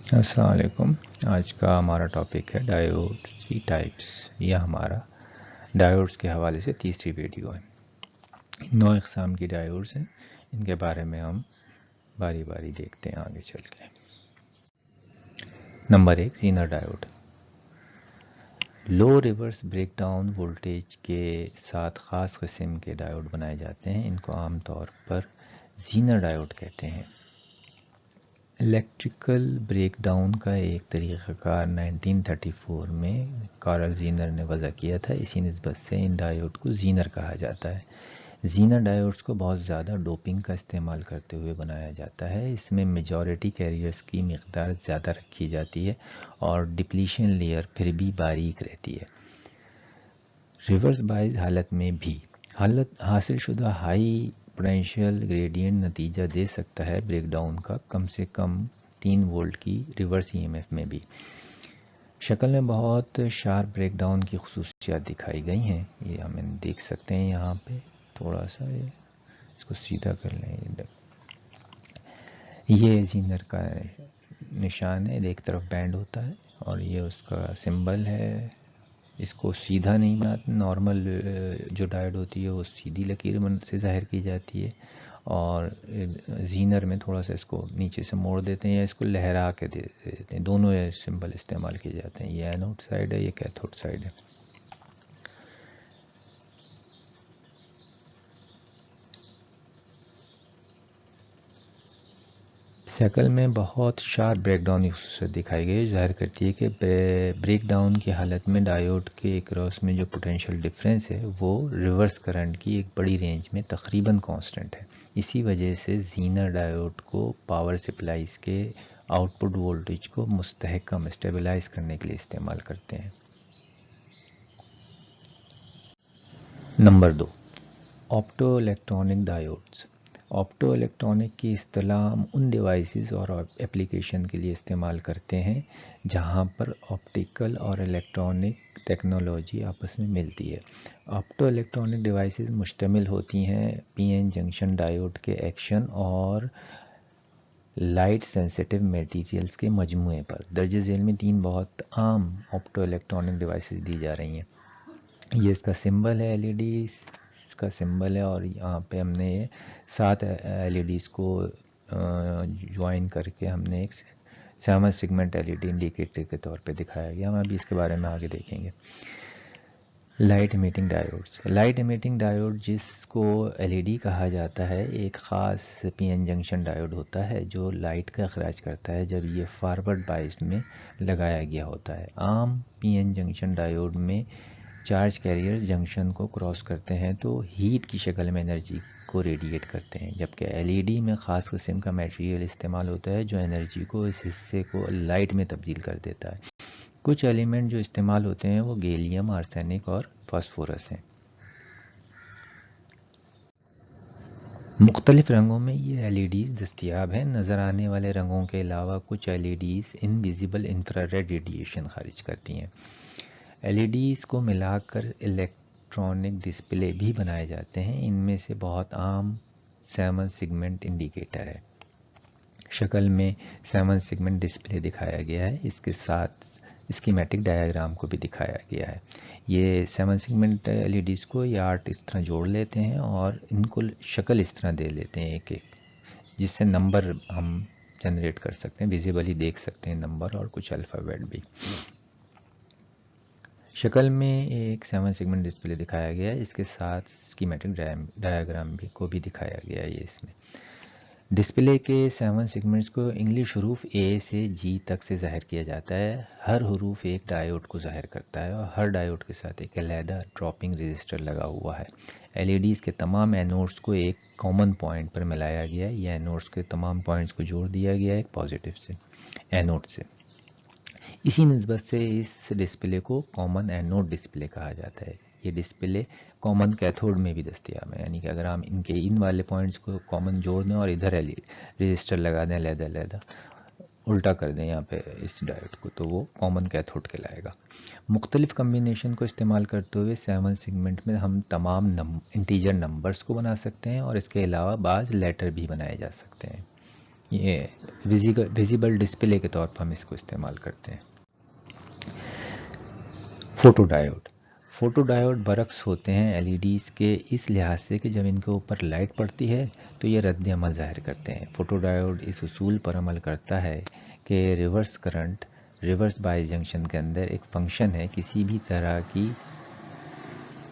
السلام علیکم. آج کا ہمارا ٹاپک ہے ڈائیوڈز کی ٹائپس. یہ ہمارا ڈائیوڈز کے حوالے سے تیسری ویڈیو ہے. 9 اقسام کی ڈائیوڈز ہیں، ان کے بارے میں ہم باری باری دیکھتے ہیں آگے چل کے. Number 1 zener diode. Low reverse breakdown ڈاؤن وولٹیج کے ساتھ خاص قسم کے ڈائیوڈ بنائے جاتے ہیں. ان کو عام طور پر زینر ڈائیوڈ کہتے ہیں. الیکٹریکل بریک ڈاؤن کا ایک طریقہ کار 1934 میں کارل زینر نے وضع کیا تھا. اسی نسبت سے ان ڈائیوڈ کو زینر کہا جاتا ہے. زینر ڈائیوڈز کو بہت زیادہ ڈوپنگ کا استعمال کرتے ہوئے بنایا جاتا ہے. اس میں میجورٹی کیریئرز کی مقدار زیادہ رکھی جاتی ہے اور ڈپلیشن لیئر پھر بھی باریک رہتی ہے. ریورس بائز حالت میں بھی حاصل شدہ ہائی پوٹینشیل گریڈینٹ نتیجہ دے سکتا ہے بریک ڈاؤن کا کم سے کم 3 وولٹ کی ریورس ای ایم ایف میں بھی. شکل میں بہت شارپ بریک ڈاؤن کی خصوصیات دکھائی گئی ہیں. یہ ہم دیکھ سکتے ہیں یہاں پہ تھوڑا سا اس کو سیدھا کر لیں. یہ زینر کا نشان ہے، ایک طرف بینڈ ہوتا ہے اور یہ اس کا سمبل ہے. اس کو سیدھا نہیں بناتے. نارمل جو ڈائیوڈ ہوتی ہے وہ سیدھی لکیر سے ظاہر کی جاتی ہے اور زینر میں تھوڑا سا اس کو نیچے سے موڑ دیتے ہیں یا اس کو لہرا کے دے دیتے ہیں. دونوں سمبل استعمال کیے جاتے ہیں. یہ اینوڈ سائڈ ہے، یہ کیتھوڈ سائڈ ہے. شکل میں بہت شارپ بریک ڈاؤن کی خصوصیت دکھائی گئی ہے، ظاہر کرتی ہے کہ بریک ڈاؤن کی حالت میں ڈائیوڈ کے اکراس میں جو پوٹینشیل ڈفرینس ہے وہ ریورس کرنٹ کی ایک بڑی رینج میں تقریباً کانسٹنٹ ہے. اسی وجہ سے زینر ڈائیوڈ کو پاور سپلائیز کے آؤٹ پٹ وولٹیج کو مستحکم اسٹیبلائز کرنے کے لیے استعمال کرتے ہیں. Number 2 opto electronic diodes. Opto electronic کی اصطلاح ہم ان ڈیوائسز اور ایپلیکیشن کے لیے استعمال کرتے ہیں جہاں پر آپٹیکل اور الیکٹرانک ٹیکنالوجی آپس میں ملتی ہے. آپٹو الیکٹرانک ڈیوائسز مشتمل ہوتی ہیں پی این جنکشن ڈائیوڈ کے ایکشن اور لائٹ سینسیٹیو میٹیریلز کے مجموعے پر. درج ذیل میں 3 بہت عام آپٹو الیکٹرانک ڈیوائسز دی جا رہی ہیں. یہ اس کا سمبل ہے، ایل ای ڈی اس کا سمبل ہے اور یہاں پہ ہم نے 7 ایل ای ڈیز کو جوائن کر کے ہم نے ایک 7 segment L E D indicator کے طور پہ دکھایا گیا. ہم ابھی اس کے بارے میں آگے دیکھیں گے. Light emitting diodes. Light emitting diode جس کو ایل ای ڈی کہا جاتا ہے ایک خاص پی این جنکشن ڈائیوڈ ہوتا ہے جو لائٹ کا اخراج کرتا ہے جب یہ فارورڈ بائس میں لگایا گیا ہوتا ہے. عام پی این جنکشن ڈائیوڈ میں چارج کیریئرز جنکشن کو کراس کرتے ہیں تو ہیٹ کی شکل میں انرجی کو ریڈیٹ کرتے ہیں، جبکہ ایل ای ڈی میں خاص قسم کا میٹیریل استعمال ہوتا ہے جو انرجی کو اس حصے کو لائٹ میں تبدیل کر دیتا ہے. کچھ ایلیمنٹ جو استعمال ہوتے ہیں وہ گیلیم آرسینک اور فاسفورس ہیں. مختلف رنگوں میں یہ ایل ای ڈیز دستیاب ہیں. نظر آنے والے رنگوں کے علاوہ کچھ LEDs invisible infrared radiation خارج کرتی ہیں. ایل ای ڈیز کو ملا کر الیکٹرانک ڈسپلے بھی بنائے جاتے ہیں. ان میں سے بہت عام 7 سیگمنٹ انڈیکیٹر ہے. شکل میں 7 سیگمنٹ ڈسپلے دکھایا گیا ہے، اس کے ساتھ اسکیمیٹک ڈائیگرام کو بھی دکھایا گیا ہے. یہ 7 سیگمنٹ ایل ای ڈیز کو یہ آرٹ اس طرح جوڑ لیتے ہیں اور ان کو شکل اس طرح دے لیتے ہیں ایک ایک، جس سے نمبر ہم جنریٹ کر سکتے ہیں، ویزیبلی دیکھ سکتے ہیں نمبر اور کچھ الفابیٹ بھی. شکل میں ایک 7 سیگمنٹ ڈسپلے دکھایا گیا ہے، اس کے ساتھ اسکیمیٹک ڈائیگرام کو بھی دکھایا گیا ہے. یہ اس میں ڈسپلے کے 7 سیگمنٹس کو انگلش حروف اے سے جی تک سے ظاہر کیا جاتا ہے. ہر حروف ایک ڈائیوڈ کو ظاہر کرتا ہے اور ہر ڈائیوڈ کے ساتھ ایک علیحدہ ڈراپنگ رجسٹر لگا ہوا ہے. ایل ای ڈیز کے تمام اینوڈز کو ایک کامن پوائنٹ پر ملایا گیا ہے. یہ اینوڈز کے تمام پوائنٹس کو جوڑ دیا گیا ہے ایک پازیٹیو سے اینوڈ سے. اسی نسبت سے اس ڈسپلے کو کامن اینوڈ ڈسپلے کہا جاتا ہے. یہ ڈسپلے کامن کیتھوڈ میں بھی دستیاب ہے، یعنی کہ اگر ہم ان والے پوائنٹس کو کامن جوڑ دیں اور ادھر رجسٹر لگا دیں علیحدہ علیحدہ، الٹا کر دیں یہاں پہ اس ڈائیوڈ کو، تو وہ کامن کیتھوڈ کہلائے گا. مختلف کمبینیشن کو استعمال کرتے ہوئے 7 سیگمنٹ میں ہم تمام انٹیجر نمبرز کو بنا سکتے ہیں اور اس کے علاوہ بعض لیٹر بھی بنائے جا سکتے ہیں. یہ ویزیبل ڈسپلے کے طور پر ہم اس کو استعمال کرتے ہیں۔ فوٹو ڈائیوڈ، فوٹو ڈائیوڈ برعکس ہوتے ہیں ایل ای ڈیز کے اس لحاظ سے کہ جب ان کے اوپر لائٹ پڑتی ہے تو یہ رد عمل ظاہر کرتے ہیں۔ فوٹو ڈائیوڈ اس اصول پر عمل کرتا ہے کہ reverse current reverse bias junction کے اندر ایک فنکشن ہے کسی بھی طرح کی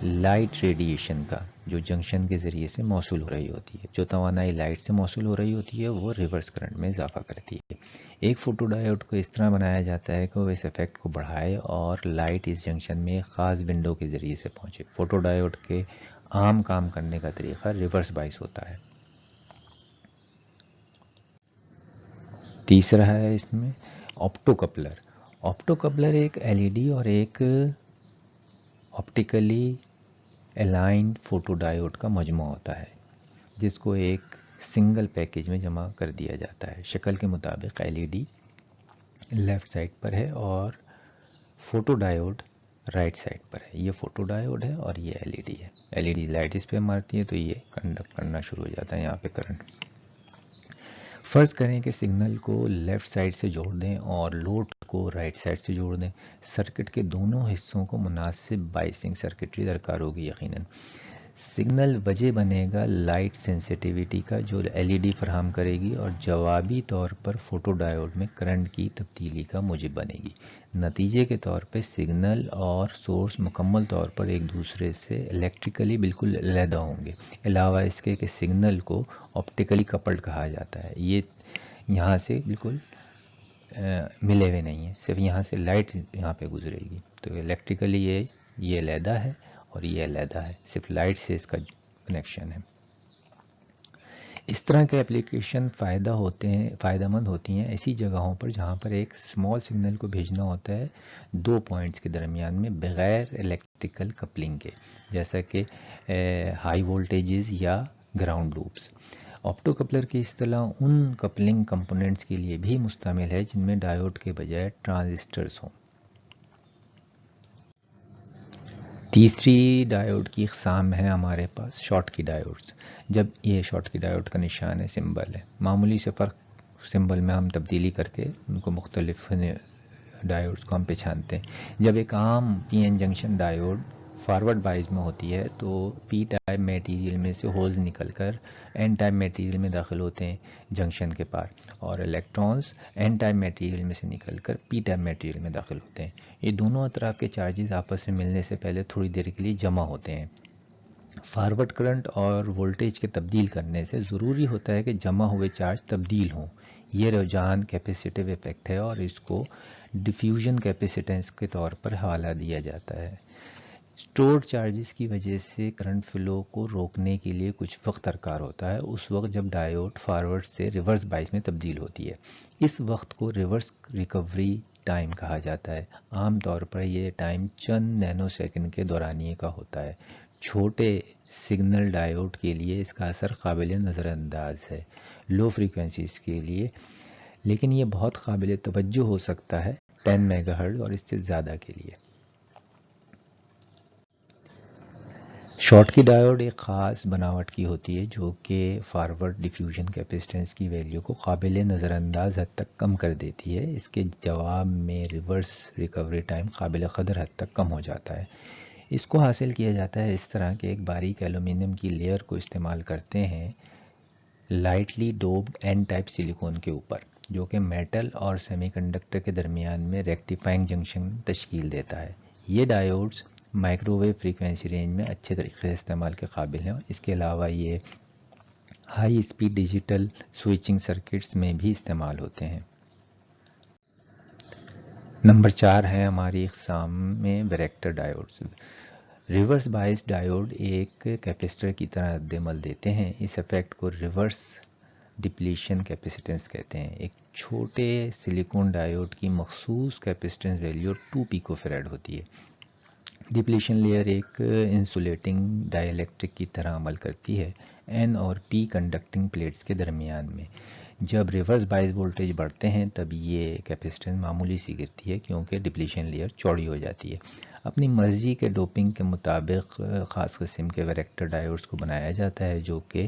لائٹ ریڈیشن کا جو جنکشن کے ذریعے سے موصول ہو رہی ہوتی ہے، جو توانائی لائٹ سے موصول ہو رہی ہوتی ہے وہ ریورس کرنٹ میں اضافہ کرتی ہے۔ ایک فوٹو ڈائیوڈ کو اس طرح بنایا جاتا ہے کہ وہ اس ایفیکٹ کو بڑھائے اور لائٹ اس جنکشن میں ایک خاص ونڈو کے ذریعے سے پہنچے۔ فوٹو ڈائیوڈ کے عام کام کرنے کا طریقہ ریورس بائس ہوتا ہے۔ تیسرا ہے اس میں آپٹو کپلر۔ آپٹو کپلر ایک ایل ای ڈی اور ایک آپٹیکلی الائنڈ فوٹو ڈائیوڈ کا مجموعہ ہوتا ہے جس کو ایک سنگل پیکیج میں جمع کر دیا جاتا ہے۔ شکل کے مطابق L E D left side پر ہے اور فوٹو ڈائیوڈ رائٹ سائڈ پر ہے۔ یہ فوٹو ڈائیوڈ ہے اور یہ ایل ای ڈی ہے۔ ایل ای ڈی لائٹ اس پہ مارتی ہے تو یہ کنڈکٹ کرنا شروع ہو جاتا ہے یہاں پہ کرنٹ۔ فرض کریں کہ سگنل کو لیفٹ سائڈ سے جوڑ دیں اور لوڈ کو رائٹ سائڈ سے جوڑ دیں۔ سرکٹ کے دونوں حصوں کو مناسب بائسنگ سرکٹری درکار ہوگی یقیناً۔ سگنل وجہ بنے گا لائٹ سینسیٹیوٹی کا جو ایل ای ڈی فراہم کرے گی اور جوابی طور پر فوٹو ڈائیوڈ میں کرنٹ کی تبدیلی کا موجب بنے گی۔ نتیجے کے طور پہ سگنل اور سورس مکمل طور پر ایک دوسرے سے الیکٹریکلی بالکل علیحدہ ہوں گے، علاوہ اس کے کہ سگنل کو آپٹیکلی کپلڈ کہا جاتا ہے۔ یہ یہاں سے بالکل ملے ہوئے نہیں ہیں، صرف یہاں سے لائٹ یہاں پہ گزرے گی تو الیکٹریکلی یہ علیحدہ ہے اور یہ علیحدہ ہے، صرف لائٹ سے اس کا کنیکشن ہے۔ اس طرح کے اپلیکیشن فائدہ مند ہوتی ہیں ایسی جگہوں پر جہاں پر ایک اسمال سگنل کو بھیجنا ہوتا ہے دو پوائنٹس کے درمیان میں بغیر الیکٹریکل کپلنگ کے، جیسا کہ ہائی وولٹیجز یا گراؤنڈ لوپس۔ آپٹو کپلر کی اصطلاح ان کپلنگ کمپوننٹس کے لیے بھی مشتمل ہے جن میں ڈائیوڈ کے بجائے ٹرانزسٹرز ہوں۔ تیسری ڈائیوڈ کی اقسام ہے ہمارے پاس شارٹ کی ڈائیوڈز۔ جب یہ شارٹ کی ڈائیوڈ کا نشان ہے، سمبل ہے، معمولی سے فرق سمبل میں ہم تبدیلی کر کے ان کو مختلف ڈائیوڈز کو ہم پہچانتے ہیں۔ جب ایک عام P N junction diode forward bias میں ہوتی ہے تو پی ٹائپ میٹیریل میں سے ہولز نکل کر این ٹائپ میٹیریل میں داخل ہوتے ہیں جنکشن کے پار، اور الیکٹرانز این ٹائپ میٹیریل میں سے نکل کر پی ٹائپ میٹیریل میں داخل ہوتے ہیں۔ یہ دونوں اطراف کے چارجز آپس میں ملنے سے پہلے تھوڑی دیر کے لیے جمع ہوتے ہیں۔ فارورڈ کرنٹ اور وولٹیج کے تبدیل کرنے سے ضروری ہوتا ہے کہ جمع ہوئے چارج تبدیل ہوں۔ یہ رجحان کیپیسٹیو ایفیکٹ ہے اور اس کو ڈیفیوژن کیپیسیٹنس کے طور پر حوالہ دیا جاتا ہے۔ اسٹورڈ چارجز کی وجہ سے کرنٹ فلو کو روکنے کے لیے کچھ وقت درکار ہوتا ہے، اس وقت جب ڈائیوڈ فارورڈ سے ریورس بائس میں تبدیل ہوتی ہے۔ اس وقت کو ریورس ریکوری ٹائم کہا جاتا ہے۔ عام طور پر یہ ٹائم چند نینو سیکنڈ کے دورانیے کا ہوتا ہے۔ چھوٹے سگنل ڈائیوڈ کے لیے اس کا اثر قابل نظر انداز ہے لو فریکوینسیز کے لیے، لیکن یہ بہت قابل توجہ ہو سکتا ہے 10 میگا ہرٹز اور اس سے زیادہ کے لیے۔ شارٹ کی ڈائیوڈ ایک خاص بناوٹ کی ہوتی ہے جو کہ فارورڈ ڈیفیوژن کیپیسٹنس کی ویلیو کو قابل نظر انداز حد تک کم کر دیتی ہے۔ اس کے جواب میں ریورس ریکوری ٹائم قابل قدر حد تک کم ہو جاتا ہے۔ اس کو حاصل کیا جاتا ہے اس طرح کہ ایک باریک ایلومینیم کی لیئر کو استعمال کرتے ہیں لائٹلی ڈوپڈ این ٹائپ سلیکون کے اوپر، جو کہ میٹل اور سیمی کنڈکٹر کے درمیان میں ریکٹیفائنگ جنکشن تشکیل دیتا ہے۔ یہ diodes microwave frequency range میں اچھے طریقے سے استعمال کے قابل ہیں۔ اس کے علاوہ یہ high speed digital switching circuits میں بھی استعمال ہوتے ہیں۔ نمبر 4 ہے ہماری اقسام میں ویریکٹر ڈائیوڈز۔ ریورس بائس ڈائیوڈ ایک کیپیسٹر کی طرح رد عمل دیتے ہیں۔ اس ایفیکٹ کو ریورس ڈپلیشن کیپیسیٹنس کہتے ہیں۔ ایک چھوٹے سلیکون ڈائیوڈ کی مخصوص کیپیسیٹنس ویلیو 2 پیکو فیراڈ ہوتی ہے۔ ڈپلیشن لیئر ایک انسولیٹنگ ڈائی الیکٹرک کی طرح عمل کرتی ہے این اور پی کنڈکٹنگ پلیٹس کے درمیان میں۔ جب ریورس بائس وولٹیج بڑھتے ہیں تب یہ کیپیسیٹنس معمولی سی گرتی ہے کیونکہ ڈپلیشن لیئر چوڑی ہو جاتی ہے۔ اپنی مرضی کے ڈوپنگ کے مطابق خاص قسم کے ویریکٹر ڈائیوڈز کو بنایا جاتا ہے جو کہ